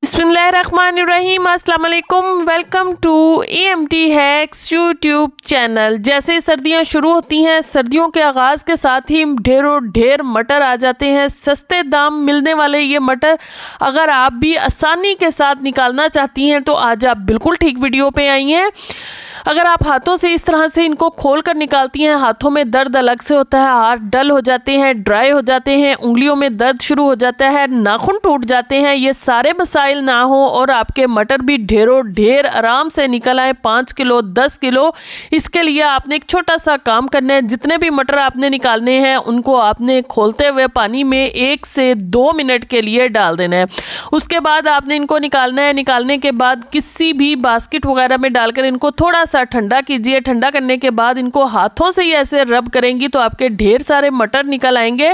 बिस्मिल्लाहिर्रहमानिर्रहीम, अस्सलाम वालेकुम। Welcome to EMT hacks YouTube channel. जैसे ही सर्दियां शुरू होती हैं, सर्दियों के आगाज़ के साथ ही ढेर मटर आ जाते हैं। सस्ते दाम मिलने वाले ये मटर अगर आप भी आसानी के साथ निकालना चाहती हैं तो आज आप बिल्कुल ठीक वीडियो पे आई हैं। अगर आप हाथों से इस तरह से इनको खोल कर निकालती हैं, हाथों में दर्द अलग से होता है, हाथ डल हो जाते हैं, ड्राई हो जाते हैं, उंगलियों में दर्द शुरू हो जाता है, नाखून टूट जाते हैं, ये सारे मसाइल ना हो और आपके मटर भी ढेर आराम से निकल आए 5 किलो 10 किलो, इसके लिए आपने एक छोटा सा काम करना है। जितने भी मटर आपने निकालने हैं उनको आपने खोलते हुए पानी में 1 से 2 मिनट के लिए डाल देना है। उसके बाद आपने इनको निकालना है। निकालने के बाद किसी भी बास्केट वगैरह में डालकर इनको थोड़ा सा ठंडा कीजिए। ठंडा करने के बाद इनको हाथों से ही ऐसे रब करेंगी तो आपके ढेर सारे मटर निकल आएंगे।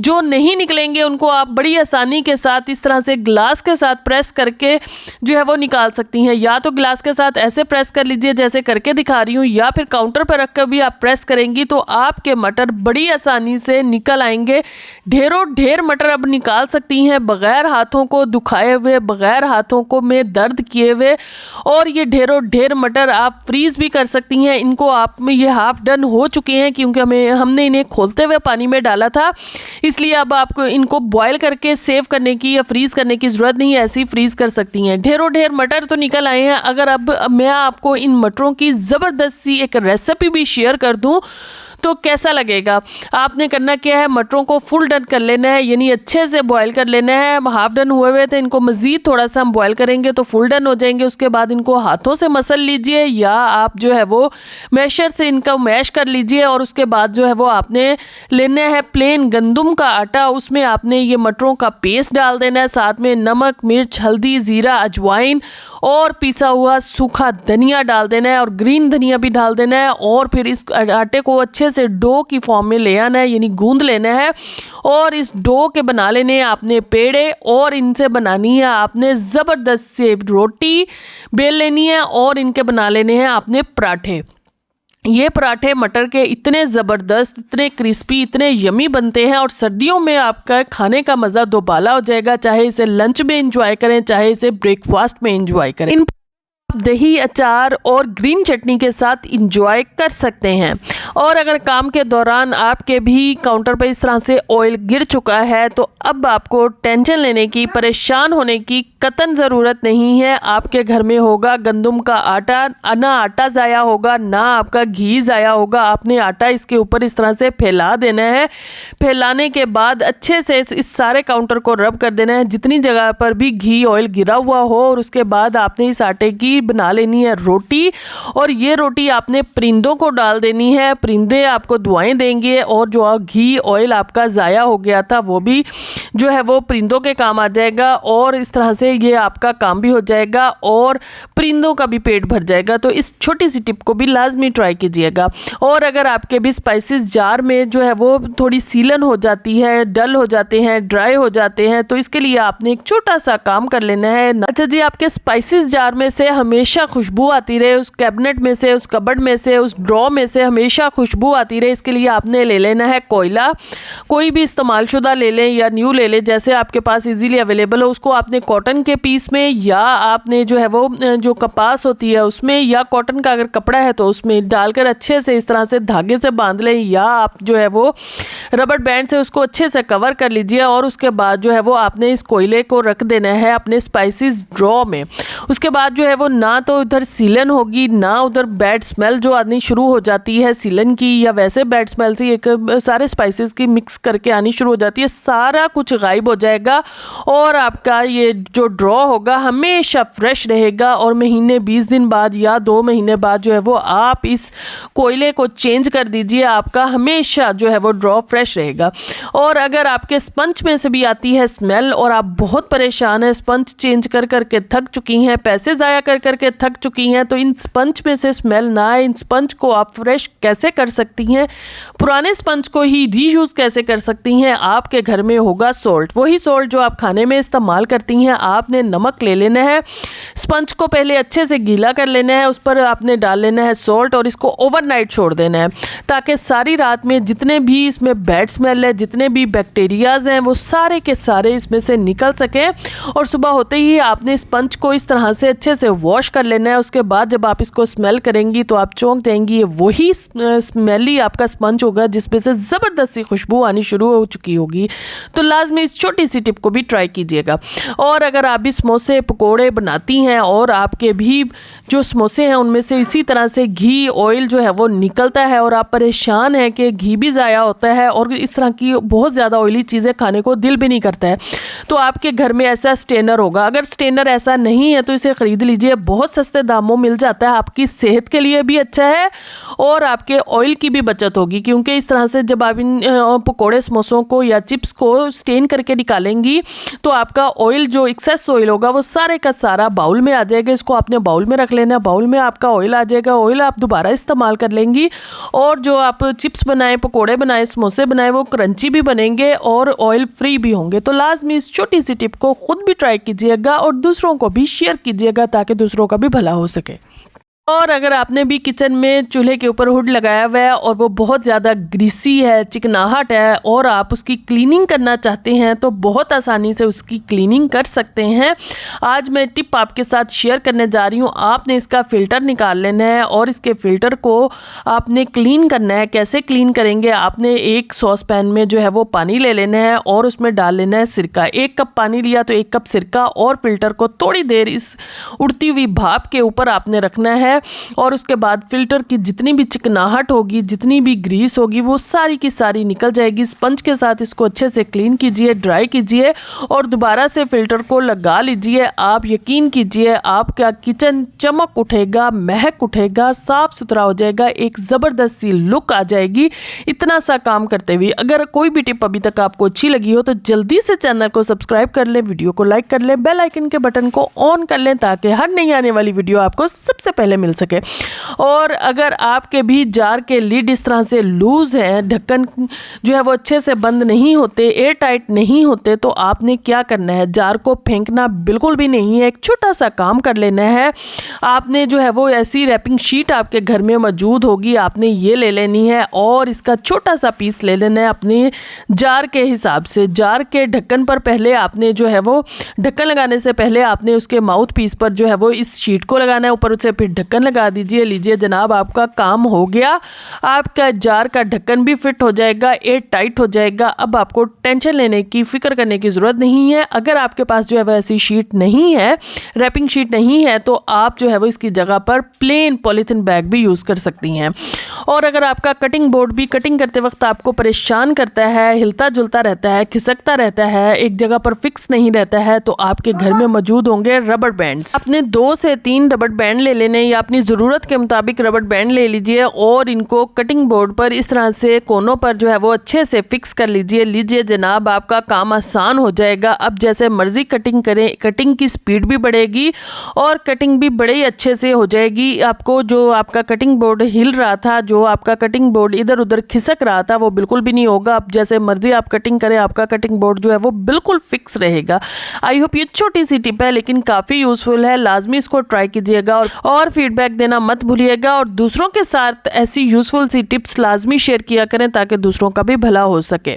जो नहीं निकलेंगे उनको आप बड़ी आसानी के साथ इस तरह से ग्लास के साथ प्रेस करके जो है वो निकाल सकती हैं। या तो ग्लास के साथ ऐसे प्रेस कर लीजिए जैसे करके दिखा रही हूँ, या फिर काउंटर पर रखकर भी आप प्रेस करेंगी तो आपके मटर बड़ी आसानी से निकल आएंगे। ढेर मटर अब निकाल सकती हैं बगैर हाथों को दुखाए हुए, बगैर हाथों को में दर्द किए हुए। और ये ढेर मटर आप फ्रीज भी कर सकती हैं। इनको आप में ये हाफ डन हो चुके हैं क्योंकि हमने इन्हें खोलते हुए पानी में डाला था, इसलिए अब आपको इनको बॉयल करके सेव करने की या फ्रीज करने की ज़रूरत नहीं है, ऐसी फ्रीज कर सकती हैं। ढेर मटर तो निकल आए हैं। अगर अब मैं आपको इन मटरों की ज़बरदस्त सी एक रेसिपी भी शेयर कर दूं तो कैसा लगेगा। आपने करना क्या है, मटरों को फुल डन कर लेना है, यानी अच्छे से बॉयल कर लेना है। हाफ डन हुए थे, इनको मज़ीद थोड़ा सा हम बॉयल करेंगे तो फुल डन हो जाएंगे। उसके बाद इनको हाथों से मसल लीजिए या आप जो है वो मैशर से इनका मैश कर लीजिए। और उसके बाद जो है वो आपने लेना है प्लेन गंदम का आटा, उसमें आपने ये मटरों का पेस्ट डाल देना है, साथ में नमक, मिर्च, हल्दी, ज़ीरा, अजवाइन और पिसा हुआ सूखा धनिया डाल देना है और ग्रीन धनिया भी डाल देना है। और फिर इस आटे को अच्छे से डो की फॉर्म में ले आना है, यानी गूंद लेना है। और इस डो के बना लेने हैं आपने पेड़े और इनसे बनानी है आपने ज़बरदस्त से रोटी बेल लेनी है और इनके बना लेने हैं आपने पराठे। ये पराठे मटर के इतने ज़बरदस्त, इतने क्रिस्पी, इतने यमी बनते हैं और सर्दियों में आपका खाने का मज़ा दोबाला हो जाएगा। चाहे इसे लंच में एंजॉय करें, चाहे इसे ब्रेकफास्ट में एंजॉय करें। इन दही, अचार और ग्रीन चटनी के साथ इंजॉय कर सकते हैं। और अगर काम के दौरान आपके भी काउंटर पर इस तरह से ऑयल गिर चुका है तो अब आपको टेंशन लेने की, परेशान होने की कतई ज़रूरत नहीं है। आपके घर में होगा गंदम का आटा, ना आटा ज़ाया होगा ना आपका घी ज़ाया होगा। आपने आटा इसके ऊपर इस तरह से फैला देना है। फैलाने के बाद अच्छे से इस सारे काउंटर को रब कर देना है जितनी जगह पर भी घी ऑयल गिरा हुआ हो। और उसके बाद आपने इस आटे की बना लेनी है रोटी। और ये रोटी आपने परिंदों को डाल देनी है। परिंदे आपको दुआएं देंगे और जो घी ऑयल आपका ज़ाया हो गया था वो भी जो है वो परिंदों के काम आ जाएगा। और इस तरह से ये आपका काम भी हो जाएगा और परिंदों का भी पेट भर जाएगा। तो इस छोटी सी टिप को भी लाजमी ट्राई कीजिएगा। और अगर आपके भी स्पाइसेस जार में जो है वो थोड़ी सीलन हो जाती है, डल हो जाते हैं, ड्राई हो जाते हैं, तो इसके लिए आपने एक छोटा सा काम कर लेना है। अच्छा जी, आपके स्पाइसेस जार में से हमेशा खुशबू आती रहे, उस कैबिनेट में से, उस कबर्ड में से, उस ड्रॉ में से हमेशा खुशबू आती रहे, इसके लिए आपने ले लेना है कोयला। कोई भी इस्तेमाल शुदा ले लें या न्यू ले लें, जैसे आपके पास इजीली अवेलेबल हो। उसको आपने कॉटन के पीस में या आपने जो है वो जो कपास होती है उसमें, या कॉटन का अगर कपड़ा है तो उसमें डालकर अच्छे से इस तरह से धागे से बांध लें, या आप जो है वो रबर बैंड से उसको अच्छे से कवर कर लीजिए। और उसके बाद जो है वो आपने इस कोयले को रख देना है अपने स्पाइसेस ड्रॉ में। उसके बाद जो है वो ना तो उधर सीलन होगी ना उधर बैड स्मेल जो आनी शुरू हो जाती है सीलन की, या वैसे बैड स्मेल से एक सारे स्पाइसेस की मिक्स करके आनी शुरू हो जाती है। सारा कुछ गायब हो जाएगा और आपका ये जो ड्रॉ होगा हमेशा फ्रेश रहेगा। और महीने 20 दिन बाद या 2 महीने बाद जो है वो आप इस कोयले को चेंज कर दीजिए, आपका हमेशा जो है वो ड्रॉ फ्रेश रहेगा। और अगर आपके स्पंज में से भी आती है स्मेल और आप बहुत परेशान हैं, स्पंज चेंज कर करके थक चुकी हैं, पैसे ज़ाया कर करके थक चुकी हैं, तो इन स्पंज में से स्मेल ना आए, इन स्पंज को आप फ्रेश कैसे कर सकती हैं, पुराने स्पंज को ही रीयूज़ कैसे कर सकती हैं। आपके घर में होगा सॉल्ट, वही सॉल्ट जो आप खाने में इस्तेमाल करती हैं। आपने नमक ले लेना है, स्पंज को पहले अच्छे से गीला कर लेना है, उस पर आपने डाल लेना है सॉल्ट और इसको ओवरनाइट छोड़ देना है, ताकि सारी रात में जितने भी इसमें बैड स्मेल है, जितने भी बैक्टीरियाज हैं, वो सारे के सारे इसमें से निकल सकें। और सुबह होते ही आपने स्पंज को इस तरह से अच्छे से वॉश कर लेना है। उसके बाद जब आप इसको स्मेल करेंगी तो आप चौंक जाएंगी, ये वही स्मेली आपका स्पंज होगा जिसमें से ज़बरदस्त सी खुशबू आनी शुरू हो चुकी होगी। तो लाजमी इस छोटी सी टिप को भी ट्राई कीजिएगा। और अगर आप भी समोसे पकोड़े बनाती हैं और आपके भी जो समोसे हैं उनमें से इसी तरह से घी ऑयल जो है वो निकलता है और आप परेशान हैं कि घी भी ज़ाया होता है और इस तरह की बहुत ज़्यादा ऑयली चीज़ें खाने को दिल भी नहीं करता है, तो आपके घर में ऐसा स्ट्रेनर होगा। अगर स्ट्रेनर ऐसा नहीं है तो इसे ख़रीद लीजिए, बहुत सस्ते दामों मिल जाता है, आपकी सेहत के लिए भी अच्छा है और आपके ऑयल की भी बचत होगी। क्योंकि इस तरह से जब आप इन पकोड़े समोसों को या चिप्स को स्टेन करके निकालेंगी तो आपका ऑयल जो एक्सेस ऑयल होगा वो सारे का सारा बाउल में आ जाएगा। इसको आपने बाउल में रख लेना, बाउल में आपका ऑयल आ जाएगा, ऑयल आप दोबारा इस्तेमाल कर लेंगी और जो आप चिप्स बनाएं, पकोड़े बनाएं, समोसे बनाएं, वो क्रंची भी बनेंगे और ऑयल फ्री भी होंगे। तो लाजमी इस छोटी सी टिप को खुद भी ट्राई कीजिएगा और दूसरों को भी शेयर कीजिएगा ताकि दूसरों का भी भला हो सके। और अगर आपने भी किचन में चूल्हे के ऊपर हुड लगाया हुआ है और वो बहुत ज़्यादा ग्रीसी है, चिकनाहट है और आप उसकी क्लीनिंग करना चाहते हैं तो बहुत आसानी से उसकी क्लीनिंग कर सकते हैं। आज मैं टिप आपके साथ शेयर करने जा रही हूँ। आपने इसका फ़िल्टर निकाल लेना है और इसके फ़िल्टर को आपने क्लीन करना है। कैसे क्लीन करेंगे, आपने एक सॉस पैन में जो है वो पानी ले लेना है और उसमें डाल लेना है सिरका। 1 कप पानी लिया तो 1 कप सिरका और फ़िल्टर को थोड़ी देर इस उड़ती हुई भाप के ऊपर आपने रखना है और उसके बाद फिल्टर की जितनी भी चिकनाहट होगी, जितनी भी ग्रीस होगी, वो सारी की सारी निकल जाएगी। स्पंज के साथ इसको अच्छे से क्लीन कीजिए, ड्राई कीजिए और दोबारा से फिल्टर को लगा लीजिए। आप यकीन कीजिए आपका किचन चमक उठेगा, महक उठेगा, साफ सुथरा हो जाएगा, एक ज़बरदस्त सी लुक आ जाएगी इतना सा काम करते हुए। अगर कोई भी टिप अभी तक आपको अच्छी लगी हो तो जल्दी से चैनल को सब्सक्राइब कर लें, वीडियो को लाइक कर लें, बेल आइकन के बटन को ऑन कर लें ताकि हर नई आने वाली वीडियो आपको सबसे पहले मिल सके। और अगर आपके भी जार के लीड इस तरह से लूज है, ढक्कन जो है वो अच्छे से बंद नहीं होते, एयर टाइट नहीं होते, तो आपने क्या करना है, जार को फेंकना बिल्कुल भी नहीं है। एक छोटा सा काम कर लेना है। आपने जो है वो ऐसी रैपिंग शीट आपके घर में मौजूद होगी, आपने ये ले लेनी है और इसका छोटा सा पीस ले लेना है अपने जार के हिसाब से। जार के ढक्कन पर पहले आपने जो है वो ढक्कन लगाने से पहले आपने उसके माउथ पीस पर जो है वो इस शीट को लगाना है, ऊपर से फिर ढक्कन लगा दीजिए। लीजिए जनाब, आपका काम हो गया, आपका जार का ढक्कन भी फिट हो जाएगा, एयर टाइट हो जाएगा। अब आपको टेंशन लेने की, फिक्र करने की ज़रूरत नहीं है। अगर आपके पास जो है वो ऐसी शीट नहीं है, रैपिंग शीट नहीं है, तो आप जो है वो इसकी जगह पर प्लेन पॉलीथिन बैग भी यूज़ कर सकती हैं। और अगर आपका कटिंग बोर्ड भी कटिंग करते वक्त आपको परेशान करता है, हिलता जुलता रहता है, खिसकता रहता है, एक जगह पर फिक्स नहीं रहता है, तो आपके घर में मौजूद होंगे रबड़ बैंड्स। अपने 2 से 3 रबड़ बैंड ले लेने या अपनी ज़रूरत के मुताबिक रबड़ बैंड ले लीजिए और इनको कटिंग बोर्ड पर इस तरह से कोनों पर जो है वो अच्छे से फिक्स कर लीजिए। लीजिए जनाब, आपका काम आसान हो जाएगा। अब जैसे मर्जी कटिंग करें, कटिंग की स्पीड भी बढ़ेगी और कटिंग भी बड़े ही अच्छे से हो जाएगी। आपको जो आपका कटिंग बोर्ड हिल रहा था, जो आपका कटिंग बोर्ड इधर उधर खिसक रहा था, वो बिल्कुल भी नहीं होगा। अब जैसे मर्जी आप कटिंग करें, आपका कटिंग बोर्ड जो है वो बिल्कुल फिक्स रहेगा। आई होप ये छोटी सी टिप है लेकिन काफ़ी यूज़फुल है, लाजमी इसको ट्राई कीजिएगा और फीडबैक देना मत भूलिएगा और दूसरों के साथ ऐसी यूज़फुल सी टिप्स लाजमी शेयर किया करें ताकि दूसरों का भी भला हो सके।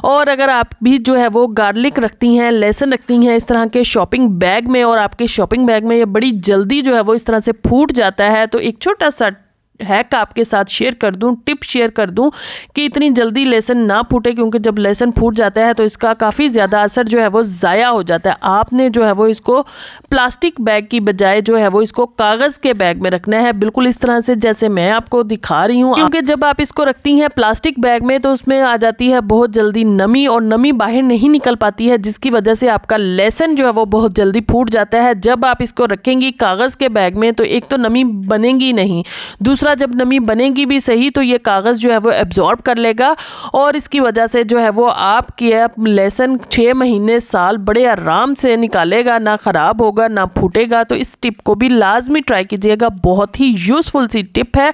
और अगर आप भी जो है वो गार्लिक रखती हैं, लहसुन रखती हैं इस तरह के शॉपिंग बैग में और आपके शॉपिंग बैग में ये बड़ी जल्दी जो है वो इस तरह से फूट जाता है, तो एक छोटा सा हैक आपके साथ शेयर कर दूं, टिप शेयर कर दूं कि इतनी जल्दी लहसुन ना फूटे, क्योंकि जब लहसुन फूट जाता है तो इसका काफ़ी ज़्यादा असर जो है वो ज़ाया हो जाता है। आपने जो है वो इसको प्लास्टिक बैग की बजाय जो है वो इसको कागज़ के बैग में रखना है, बिल्कुल इस तरह से जैसे मैं आपको दिखा रही हूँ। क्योंकि जब आप इसको रखती हैं प्लास्टिक बैग में तो उसमें आ जाती है बहुत जल्दी नमी और नमी बाहर नहीं निकल पाती है, जिसकी वजह से आपका लहसुन जो है वो बहुत जल्दी फूट जाता है। जब आप इसको रखेंगी कागज़ के बैग में तो एक तो नमी बनेगी नहीं, दूसरा दूसरा जब नमी बनेगी भी सही तो ये कागज़ जो है वो एब्जॉर्ब कर लेगा और इसकी वजह से जो है वो आपकी लहसुन 6 महीने साल बड़े आराम से निकालेगा, ना ख़राब होगा ना फूटेगा। तो इस टिप को भी लाजमी ट्राई कीजिएगा, बहुत ही यूज़फुल सी टिप है।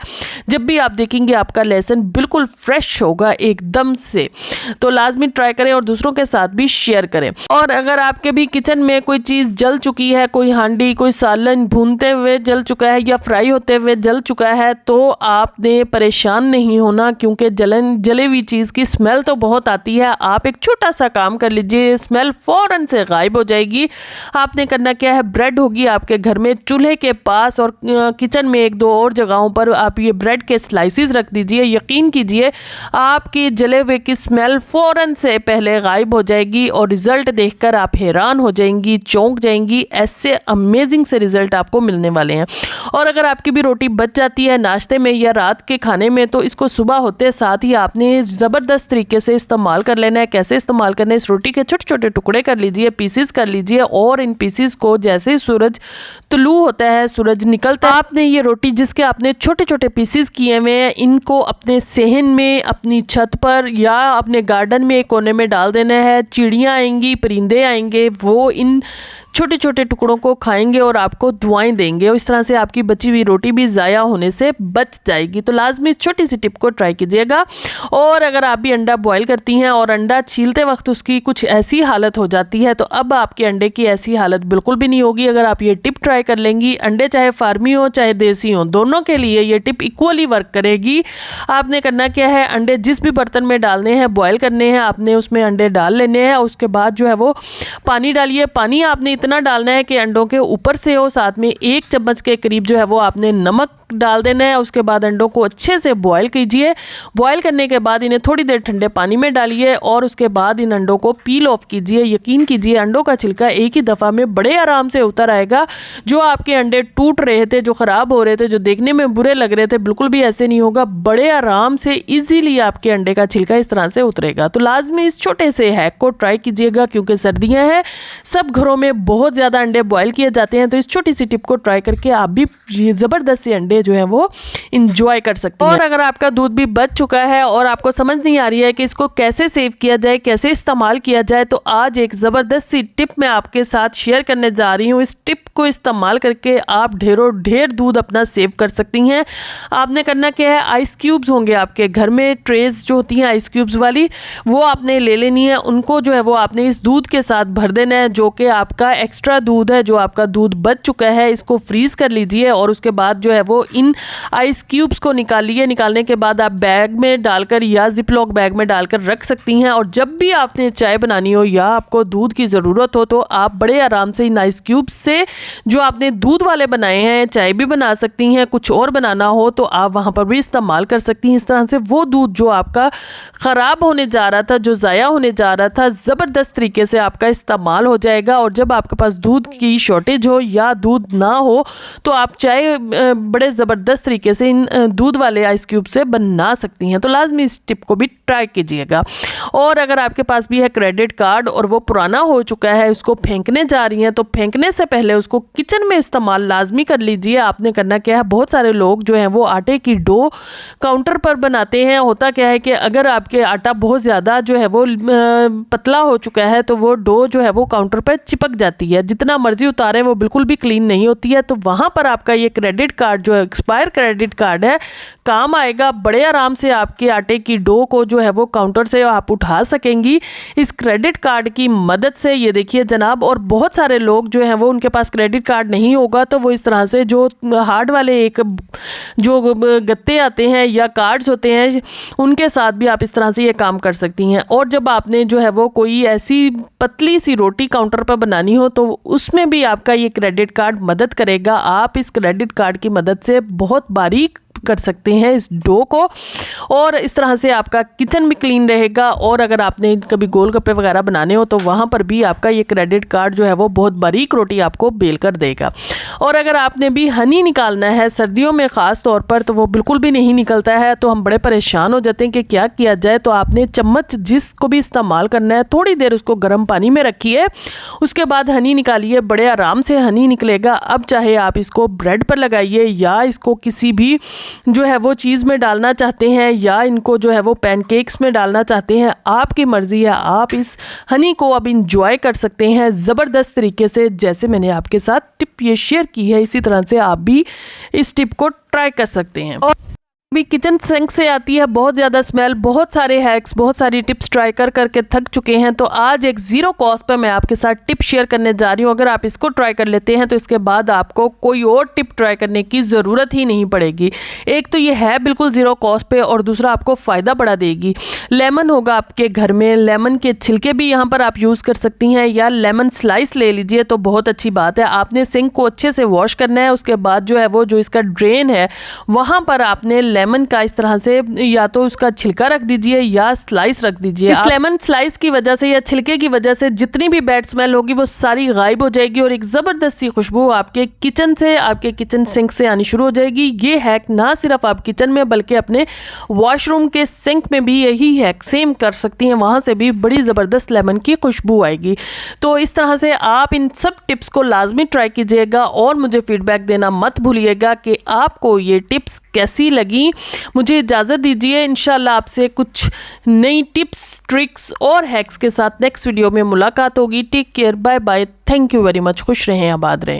जब भी आप देखेंगे आपका लहसुन बिल्कुल फ्रेश होगा एकदम से, तो लाजमी ट्राई करें और दूसरों के साथ भी शेयर करें। और अगर आपके भी किचन में कोई चीज़ जल चुकी है, कोई हांडी कोई सालन भूनते हुए जल चुका है या फ्राई होते हुए जल चुका है, तो आपने परेशान नहीं होना, क्योंकि जले हुई चीज़ की स्मेल तो बहुत आती है। आप एक छोटा सा काम कर लीजिए, स्मेल फ़ौरन से गायब हो जाएगी। आपने करना क्या है, ब्रेड होगी आपके घर में चूल्हे के पास और किचन में 1-2 और जगहों पर आप ये ब्रेड के स्लाइसिस रख दीजिए। यकीन कीजिए आपकी जले हुए की स्मेल फ़ौरन से पहले गायब हो जाएगी और रिज़ल्ट देखकर आप हैरान हो जाएंगी, चौंक जाएंगी। ऐसे अमेजिंग से रिज़ल्ट आपको मिलने वाले हैं। और अगर आपकी भी रोटी बच जाती है नाश्ते में या रात के खाने में, तो इसको सुबह होते साथ ही आपने ज़बरदस्त तरीके से इस्तेमाल कर लेना है। कैसे इस्तेमाल करना है, इस रोटी के छोटे छोटे टुकड़े कर लीजिए, पीसीस कर लीजिए और इन पीसीस को जैसे सूरज तुलू होता है, सूरज निकलता है, आपने ये रोटी जिसके आपने छोटे छोटे पीसीस किए हुए हैं, इनको अपने सेहन में, अपनी छत पर या अपने गार्डन में एक कोने में डाल देना है। चिड़ियाँ आएंगी, परिंदे आएंगे, वो इन छोटे छोटे टुकड़ों को खाएंगे और आपको दुआएं देंगे और इस तरह से आपकी बची हुई रोटी भी ज़ाया होने से बच जाएगी। तो लाजमी छोटी सी टिप को ट्राई कीजिएगा। और अगर आप भी अंडा बॉईल करती हैं और अंडा छीलते वक्त उसकी कुछ ऐसी हालत हो जाती है, तो अब आपके अंडे की ऐसी हालत बिल्कुल भी नहीं होगी अगर आप ये टिप ट्राई कर लेंगी। अंडे चाहे फार्मी हो चाहे देसी हो, दोनों के लिए ये टिप इक्वली वर्क करेगी। आपने करना क्या है, अंडे जिस भी बर्तन में डालने हैं, बॉयल करने हैं, आपने उसमें अंडे डाल लेने हैं। उसके बाद जो है वो पानी डालिए। पानी आपने इतना डालना है कि अंडों के ऊपर से हो, साथ में 1 चम्मच के करीब जो है वो आपने नमक डाल देना है। उसके बाद अंडों को अच्छे से बॉयल कीजिए। बॉयल करने के बाद इन्हें थोड़ी देर ठंडे पानी में डालिए और उसके बाद इन अंडों को पील ऑफ कीजिए। यकीन कीजिए अंडों का छिलका एक ही दफ़ा में बड़े आराम से उतर आएगा। जो आपके अंडे टूट रहे थे, जो ख़राब हो रहे थे, जो देखने में बुरे लग रहे थे, बिल्कुल भी ऐसे नहीं होगा। बड़े आराम से ईजीली आपके अंडे का छिलका इस तरह से उतरेगा। तो लाजमी इस छोटे से हैक को ट्राई कीजिएगा, क्योंकि सर्दियाँ हैं, सब घरों में बहुत ज़्यादा अंडे बॉयल किए जाते हैं। तो इस छोटी सी टिप को ट्राई करके आप भी ज़बरदस्त से अंडे जो है वो इंजॉय कर सकते हैं। और अगर आपका दूध भी बच चुका है और आपको समझ नहीं आ रही है कि इसको कैसे सेव किया जाए, कैसे इस्तेमाल किया जाए, तो आज एक ज़बरदस्त सी टिप मैं आपके साथ शेयर करने जा रही हूँ। इस टिप को इस्तेमाल करके आप ढेर दूध अपना सेव कर सकती हैं। आपने करना क्या है, आइस क्यूब्स होंगे आपके घर में, ट्रेज जो होती हैं आइस क्यूब्स वाली, वो आपने ले लेनी है। उनको जो है वो आपने इस दूध के साथ भर देना है, जो कि आपका एक्स्ट्रा दूध है, जो आपका दूध बच चुका है। इसको फ्रीज कर लीजिए और उसके बाद जो है वो इन आइस क्यूब्स को निकालिए। निकालने के बाद आप बैग में डालकर या जिपलॉक बैग में डालकर रख सकती हैं। और जब भी आपने चाय बनानी हो या आपको दूध की ज़रूरत हो, तो आप बड़े आराम से इन आइस क्यूब्स से जो आपने दूध वाले बनाए हैं, चाय भी बना सकती हैं। कुछ और बनाना हो तो आप वहाँ पर भी इस्तेमाल कर सकती हैं। इस तरह से वो दूध जो आपका ख़राब होने जा रहा था, जो ज़ाया होने जा रहा था, ज़बरदस्त तरीके से आपका इस्तेमाल हो जाएगा। और जब आपके पास दूध की शॉर्टेज हो या दूध ना हो, तो आप चाय बड़े ज़बरदस्त तरीके से इन दूध वाले आइस क्यूब से बना सकती हैं। तो लाजमी इस टिप को भी ट्राई कीजिएगा। और अगर आपके पास भी है क्रेडिट कार्ड और वो पुराना हो चुका है, उसको फेंकने जा रही हैं, तो फेंकने से पहले उसको किचन में इस्तेमाल लाजमी कर लीजिए। आपने करना क्या है, बहुत सारे लोग जो हैं वो आटे की डो काउंटर पर बनाते हैं। होता क्या है कि अगर आपके आटा बहुत ज़्यादा जो है वो पतला हो चुका है, तो वो डो जो है वो काउंटर पर चिपक जाती है। जितना मर्जी उतारें वो बिल्कुल भी क्लीन नहीं होती है। तो वहाँ पर आपका ये क्रेडिट कार्ड जो एक्सपायर क्रेडिट कार्ड है काम आएगा। बड़े आराम से आपके आटे की डो को जो है वो काउंटर से आप उठा सकेंगी इस क्रेडिट कार्ड की मदद से। ये देखिए जनाब, और बहुत सारे लोग जो हैं वो उनके पास क्रेडिट कार्ड नहीं होगा, तो वो इस तरह से जो हार्ड वाले एक जो गत्ते आते हैं या कार्ड्स होते हैं, उनके साथ भी आप इस तरह से ये काम कर सकती हैं। और जब आपने जो है वो कोई ऐसी पतली सी रोटी काउंटर पर बनानी हो, तो उसमें भी आपका ये क्रेडिट कार्ड मदद करेगा। आप इस क्रेडिट कार्ड की मदद से बहुत बारीक कर सकते हैं इस डो को, और इस तरह से आपका किचन भी क्लीन रहेगा। और अगर आपने कभी गोलगप्पे वगैरह बनाने हो, तो वहाँ पर भी आपका ये क्रेडिट कार्ड जो है वो बहुत बारीक रोटी आपको बेल कर देगा। और अगर आपने भी हनी निकालना है सर्दियों में ख़ास तौर पर, तो वो बिल्कुल भी नहीं निकलता है, तो हम बड़े परेशान हो जाते हैं कि क्या किया जाए। तो आपने चम्मच जिसको भी इस्तेमाल करना है, थोड़ी देर उसको गर्म पानी में रखिए, उसके बाद हनी निकालिए, बड़े आराम से हनी निकलेगा। अब चाहे आप इसको ब्रेड पर लगाइए या इसको किसी भी जो है वो चीज़ में डालना चाहते हैं या इनको जो है वो पैनकेक्स में डालना चाहते हैं, आपकी मर्ज़ी है। आप इस हनी को अब इंजॉय कर सकते हैं ज़बरदस्त तरीके से। जैसे मैंने आपके साथ टिप ये शेयर की है, इसी तरह से आप भी इस टिप को ट्राई कर सकते हैं। और भी किचन सिंक से आती है बहुत ज़्यादा स्मेल। बहुत सारे हैक्स, बहुत सारी टिप्स ट्राई कर करके थक चुके हैं, तो आज एक ज़ीरो कॉस्ट पर मैं आपके साथ टिप शेयर करने जा रही हूँ। अगर आप इसको ट्राई कर लेते हैं तो इसके बाद आपको कोई और टिप ट्राई करने की ज़रूरत ही नहीं पड़ेगी। एक तो ये है बिल्कुल ज़ीरो कॉस्ट पे, और दूसरा आपको फ़ायदा बड़ा देगी। लेमन होगा आपके घर में, लेमन के छिलके भी यहाँ पर आप यूज़ कर सकती हैं, या लेमन स्लाइस ले लीजिए तो बहुत अच्छी बात है। आपने सिंक को अच्छे से वॉश करना है, उसके बाद जो है वो जो इसका ड्रेन है वहाँ पर आपने लेमन का इस तरह से या तो उसका छिलका रख दीजिए या स्लाइस रख दीजिए। इस लेमन स्लाइस की वजह से या छिलके की वजह से जितनी भी बैड स्मेल होगी वो सारी गायब हो जाएगी, और एक ज़बरदस्त सी खुशबू आपके किचन से, आपके किचन सिंक से आनी शुरू हो जाएगी। ये हैक ना सिर्फ आप किचन में बल्कि अपने वॉशरूम के सिंक में भी यही हैक सेम कर सकती हैं, वहाँ से भी बड़ी ज़बरदस्त लेमन की खुशबू आएगी। तो इस तरह से आप इन सब टिप्स को लाजमी ट्राई कीजिएगा और मुझे फीडबैक देना मत भूलिएगा कि आपको ये टिप्स कैसी लगी। मुझे इजाज़त दीजिए, इंशाल्लाह आपसे कुछ नई टिप्स, ट्रिक्स और हैक्स के साथ नेक्स्ट वीडियो में मुलाकात होगी। Take care, bye bye, thank you very much. खुश रहें, आबाद रहें।